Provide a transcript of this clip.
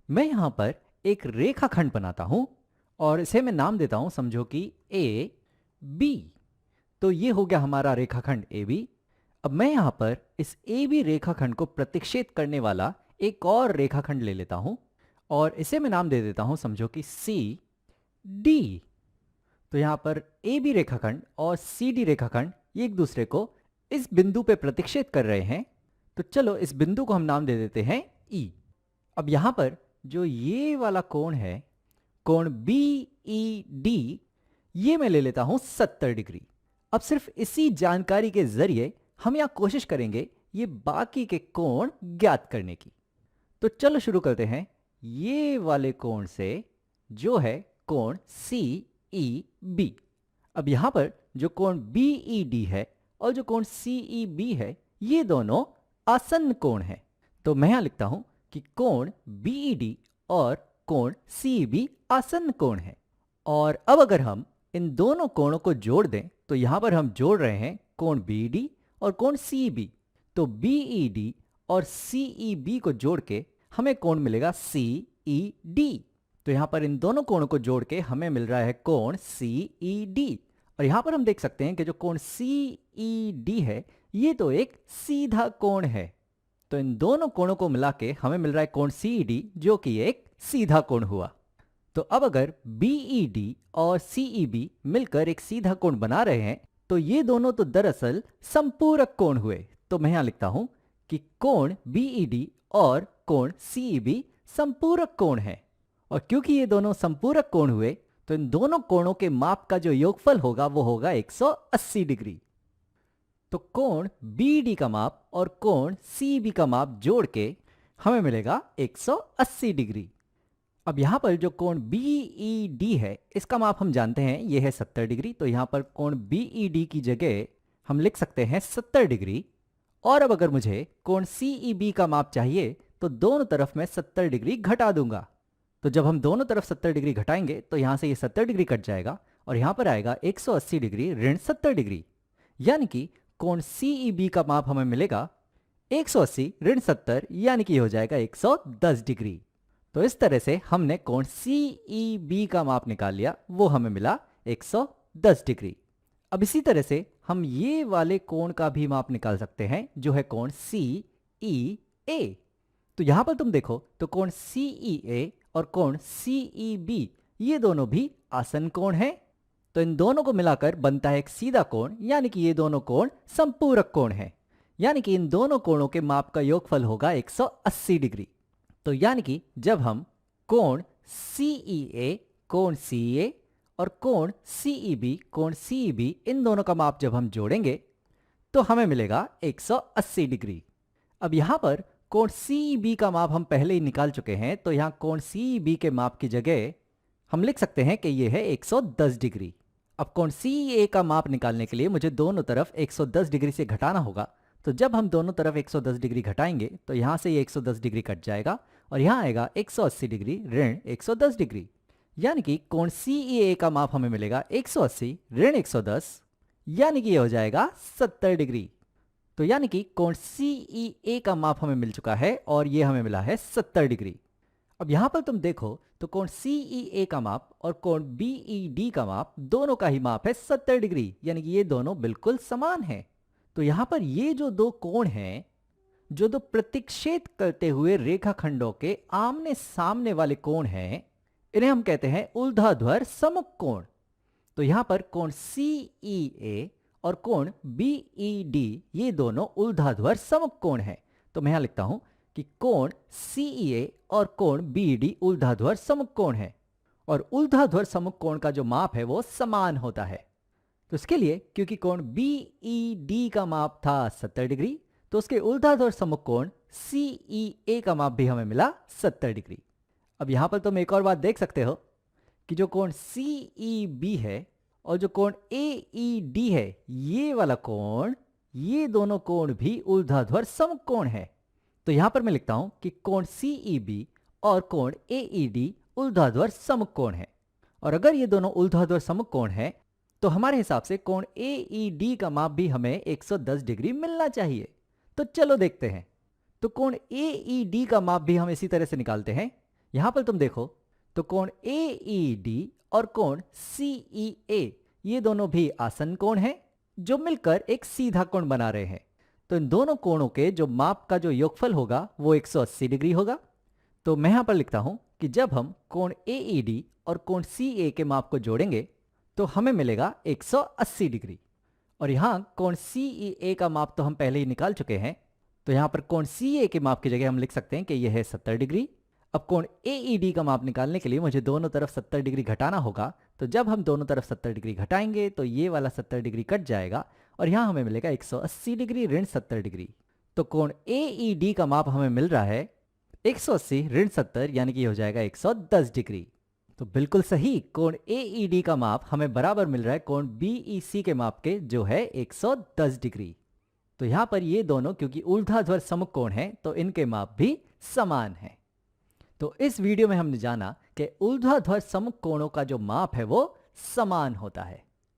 मैं यहाँ पर एक रेखाखंड बनाता हूँ और इसे मैं नाम देता हूँ, समझो कि ए बी। तो ये हो गया हमारा रेखाखंड ए बी। अब मैं यहाँ पर इस ए बी रेखाखंड को प्रतिच्छेद करने वाला एक और रेखाखंड ले लेता हूँ और इसे मैं नाम दे देता हूँ, समझो कि सी डी। तो यहाँ पर ए बी रेखाखंड और सी डी रेखाखंड ये एक दूसरे को इस बिंदु पे प्रतिच्छेद कर रहे हैं। तो चलो इस बिंदु को हम नाम दे देते हैं ई। अब यहाँ पर जो ये वाला कोण है, कोण बी ई डी, ये मैं ले लेता हूं 70 डिग्री। अब सिर्फ इसी जानकारी के जरिए हम यहां कोशिश करेंगे ये बाकी के कोण ज्ञात करने की। तो चलो शुरू करते हैं ये वाले कोण से, जो है कोण सी ई बी। अब यहां पर जो कोण बी ई डी है और जो कोण सी ई बी है, ये दोनों आसन्न कोण हैं। तो मैं यहां लिखता हूं कि कोण बी ई डी और कोण सी ई बी आसन्न कोण है। और अब अगर हम इन दोनों कोणों को जोड़ दें तो यहां पर हम जोड़ रहे हैं कोण बी डी और कोण सी बी। तो बी ई डी और सी ई बी को जोड़ के हमें कोण मिलेगा सी ई डी। तो यहां पर इन दोनों कोणों को जोड़ के हमें मिल रहा है कोण सी ई डी। और यहां पर हम देख सकते हैं कि जो कोण सी ई डी है, ये तो एक सीधा कोण है। तो इन दोनों कोणों को मिला के हमें मिल रहा है कोण सी ई डी, जो कि एक सीधा कोण हुआ। तो अब अगर BED और CEB मिलकर एक सीधा कोण बना रहे हैं तो ये दोनों तो दरअसल संपूरक कोण हुए। तो मैं यहां लिखता हूं कि कोण BED और कोण CEB संपूरक कोण है। और क्योंकि ये दोनों संपूरक कोण हुए तो इन दोनों कोणों के माप का जो योगफल होगा वो होगा 180 डिग्री। तो कोण BED का माप और कोण CEB का माप जोड़ के हमें मिलेगा 180 डिग्री। अब यहां पर जो कोण BED है, इसका माप हम जानते हैं, ये है 70 डिग्री। तो यहां पर कोण BED की जगह हम लिख सकते हैं 70 डिग्री। और अब अगर मुझे कोण CEB का माप चाहिए तो दोनों तरफ मैं 70 डिग्री घटा दूंगा। तो जब हम दोनों तरफ 70 डिग्री घटाएंगे तो यहां से ये 70 डिग्री कट जाएगा और यहां पर आएगा 180 डिग्री ऋण 70 डिग्री। यानी कि कोण CEB का माप हमें मिलेगा 180 ऋण 70, यानी कि ये हो जाएगा 110 डिग्री। तो इस तरह से हमने कोण CEB का माप निकाल लिया, वो हमें मिला 110 डिग्री। अब इसी तरह से हम ये वाले कोण का भी माप निकाल सकते हैं, जो है कोण CEA। तो यहां पर तुम देखो तो कोण CEA और कोण CEB ये दोनों भी आसन्न कोण हैं। तो इन दोनों को मिलाकर बनता है एक सीधा कोण, यानी कि ये दोनों कोण संपूरक कोण हैं। यानी कि इन दोनों कोणों के माप का योगफल होगा 180 डिग्री। तो यानी कि जब हम कोण CEA, कोण CA और कोण CEB, कोण CEB, इन दोनों का माप जब हम जोड़ेंगे तो हमें मिलेगा 180 डिग्री। अब यहां पर कोण CEB का माप हम पहले ही निकाल चुके हैं, तो यहां कोण CEB के माप की जगह हम लिख सकते हैं कि यह है 110 डिग्री। अब कोण CEA का माप निकालने के लिए मुझे दोनों तरफ 110 डिग्री से घटाना होगा। तो जब हम दोनों तरफ 110 डिग्री घटाएंगे तो यहां से ये 110 डिग्री कट जाएगा और यहां आएगा 180 डिग्री ऋण 110 डिग्री। यानी कि कोण CEA का माप हमें मिलेगा 180 ऋण 110, यानी कि ये हो जाएगा 70 डिग्री। तो यानी कि कोण CEA का माप हमें मिल चुका है और ये हमें मिला है 70 डिग्री। अब यहां पर तुम देखो तो कोण CEA का माप और कोण BED का माप, दोनों का ही माप है 70 डिग्री, यानी कि ये दोनों बिल्कुल समान हैं। तो यहां पर ये जो दो कोण हैं, जो दो प्रतिच्छेद करते हुए रेखाखंडों के आमने सामने वाले कोण हैं, इन्हें हम कहते हैं ऊर्ध्वाधर सम्मुख कोण। तो यहां पर कोण CEA और कोण BED ये दोनों ऊर्ध्वाधर सम्मुख कोण हैं। तो मैं यहां लिखता हूं कि कोण CEA और कोण BED ऊर्ध्वाधर सम्मुख कोण है और ऊर्ध्वाधर सम्मुख कोण का जो माप है वो समान होता है। तो इसके लिए क्योंकि कोण BED का माप था 70 डिग्री, तो उसके ऊर्ध्वाधर सम्मुख कोण CEA का माप भी हमें मिला 70 डिग्री। अब यहां पर तुम एक और बात देख सकते हो कि जो कोण CEB है और जो कोण AED है, ये वाला कोण, ये दोनों कोण भी ऊर्ध्वाधर सम्मुख कोण है। तो यहां पर मैं लिखता हूं कि कोण CEB और कोण AED ऊर्ध्वाधर सम्मुख कोण है। और अगर ये दोनों ऊर्ध्वाधर सम्मुख कोण है तो हमारे हिसाब से कोण AED का माप भी हमें 110 डिग्री मिलना चाहिए। तो चलो देखते हैं। तो कोण AED का माप भी हम इसी तरह से निकालते हैं, यहां पर तुम देखो तो कोण AED और कोण CEA ये दोनों भी आसन्न कोण हैं जो मिलकर एक सीधा कोण बना रहे हैं। तो इन दोनों कोणों के जो माप का जो योगफल होगा वो 180 डिग्री होगा। तो मैं यहां पर लिखता हूं कि जब हम कोण AED और कोण CA के माप को जोड़ेंगे तो हमें मिलेगा 180 डिग्री। और यहां कोण CEA का माप तो हम पहले ही निकाल चुके हैं, तो यहां पर कोण CA के माप की जगह हम लिख सकते हैं कि यह है 70 डिग्री। अब कोण AED का माप निकालने के लिए मुझे दोनों तरफ 70 डिग्री घटाना होगा। तो जब हम दोनों तरफ 70 डिग्री घटाएंगे तो ये वाला 70 डिग्री कट जाएगा और यहां हमें मिलेगा 180 डिग्री ऋण 70 डिग्री। तो कोण AED का माप हमें मिल रहा है 180 ऋण 70 यानी कि हो जाएगा 110 डिग्री। तो बिल्कुल सही, कोण AED का माप हमें बराबर मिल रहा है कोण BEC के माप के जो है 110 डिग्री। तो यहां पर ये दोनों क्योंकि ऊर्ध्वाधर सम्मुख कोण हैं तो इनके माप भी समान हैं। तो इस वीडियो में हमने जाना कि ऊर्ध्वाधर सम्मुख कोणों का जो माप है वो समान होता है।